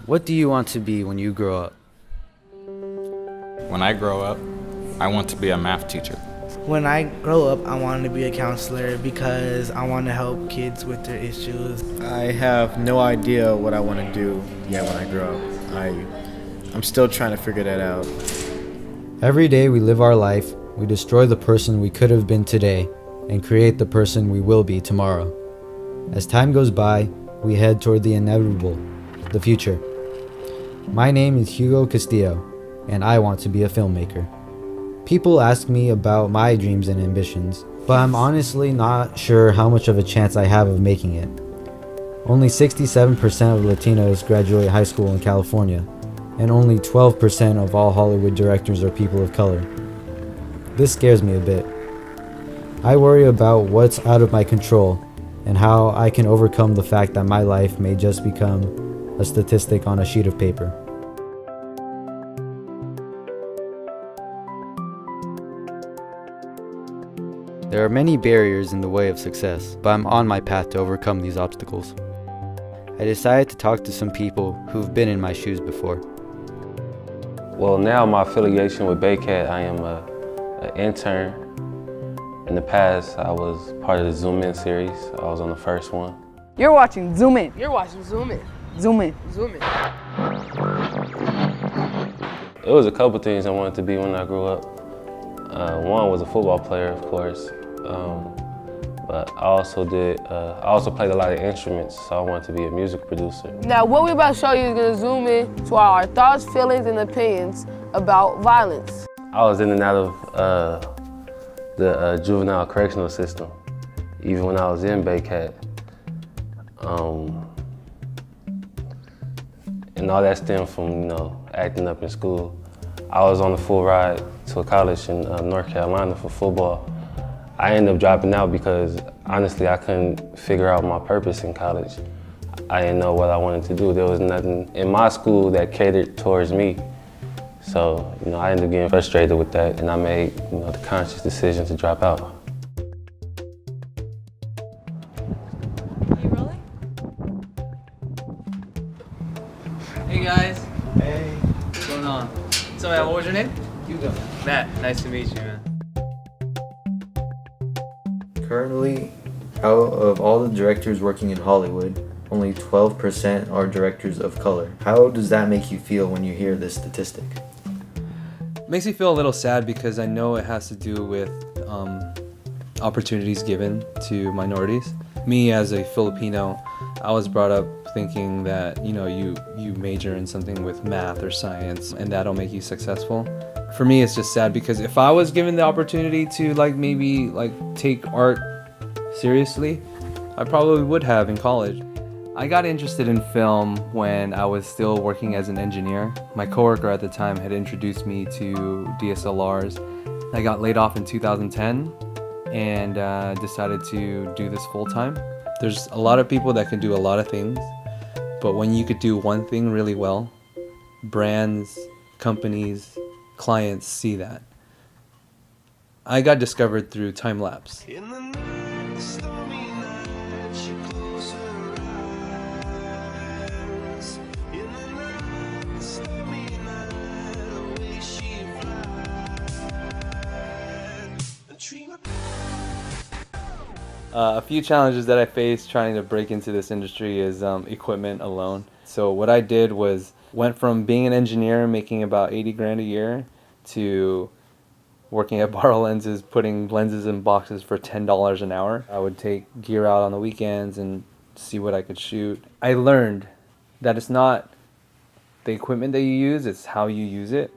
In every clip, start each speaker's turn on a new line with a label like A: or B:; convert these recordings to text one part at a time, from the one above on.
A: What do you want to be when you grow up?
B: When I grow up, I want to be a math teacher.
C: When I grow up, I want to be a counselor because I want to help kids with their issues.
D: I have no idea what I want to do yet when I grow up. I'm still trying to figure that out.
E: Every day we live our life, we destroy the person we could have been today and create the person we will be tomorrow. As time goes by, we head toward the inevitable, the future. My name is Hugo Castillo, and I want to be a filmmaker. People ask me about my dreams and ambitions, but I'm honestly not sure how much of a chance I have of making it. Only 67% of Latinos graduate high school in California, and only 12% of all Hollywood directors are people of color. This scares me a bit. I worry about what's out of my control and how I can overcome the fact that my life may just become a statistic on a sheet of paper.
A: There are many barriers in the way of success, but I'm on my path to overcome these obstacles. I decided to talk to some people who've been in my shoes before.
F: Well, now my affiliation with BayCat, I am an intern. In the past, I was part of the Zoom In series. I was on the first one.
G: You're watching Zoom In.
H: You're watching Zoom In.
G: Zoom In.
H: Zoom In.
F: It was a couple things I wanted to be when I grew up. One was a football player, of course, but I also played a lot of instruments, so I wanted to be a music producer.
H: Now, what we're about to show you is going to zoom in to our thoughts, feelings, and opinions about violence.
F: I was in and out of the juvenile correctional system, even when I was in BayCat. And all that stemmed from, acting up in school. I was on a full ride to a college in North Carolina for football. I ended up dropping out because, honestly, I couldn't figure out my purpose in college. I didn't know what I wanted to do. There was nothing in my school that catered towards me. So, I ended up getting frustrated with that, and I made, the conscious decision to drop out.
I: Are you rolling? Hey guys.
A: Hey.
I: What's going on? So, what was your name?
A: Hugo.
I: Matt. Nice to meet you, man.
E: Currently, out of all the directors working in Hollywood, only 12% are directors of color. How does that make you feel when you hear this statistic?
J: Makes me feel a little sad because I know it has to do with opportunities given to minorities. Me as a Filipino, I was brought up thinking that you major in something with math or science and that'll make you successful. For me, it's just sad because if I was given the opportunity to maybe take art seriously, I probably would have in college. I got interested in film when I was still working as an engineer. My coworker at the time had introduced me to DSLRs. I got laid off in 2010 and decided to do this full time. There's a lot of people that can do a lot of things, but when you could do one thing really well, brands, companies, clients see that. I got discovered through time lapse. A few challenges that I faced trying to break into this industry is equipment alone. So what I did was went from being an engineer making about 80 grand a year to working at Borrow Lenses, putting lenses in boxes for $10 an hour. I would take gear out on the weekends and see what I could shoot. I learned that it's not the equipment that you use, it's how you use it.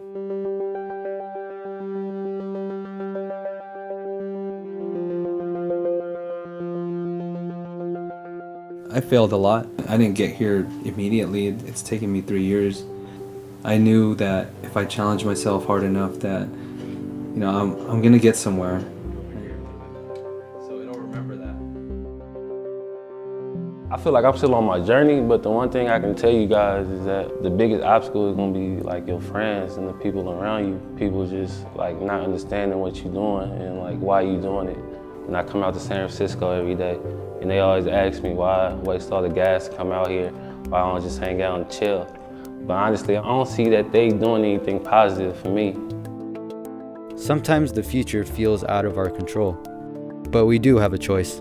J: I failed a lot. I didn't get here immediately. It's taken me 3 years. I knew that if I challenged myself hard enough that, I'm gonna get somewhere. So it'll remember that.
F: I feel like I'm still on my journey, but the one thing I can tell you guys is that the biggest obstacle is gonna be your friends and the people around you. People just not understanding what you're doing and why you doing it. And I come out to San Francisco every day, and they always ask me why I waste all the gas to come out here, why I don't just hang out and chill. But honestly, I don't see that they doing anything positive for me.
A: Sometimes the future feels out of our control, but we do have a choice.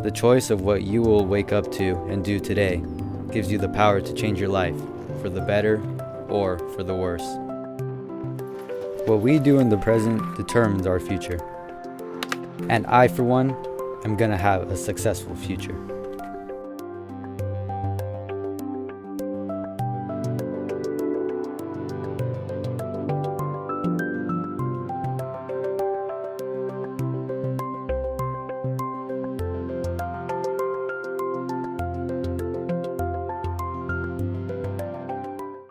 A: The choice of what you will wake up to and do today gives you the power to change your life for the better or for the worse. What we do in the present determines our future. And I, for one, am gonna have a successful future.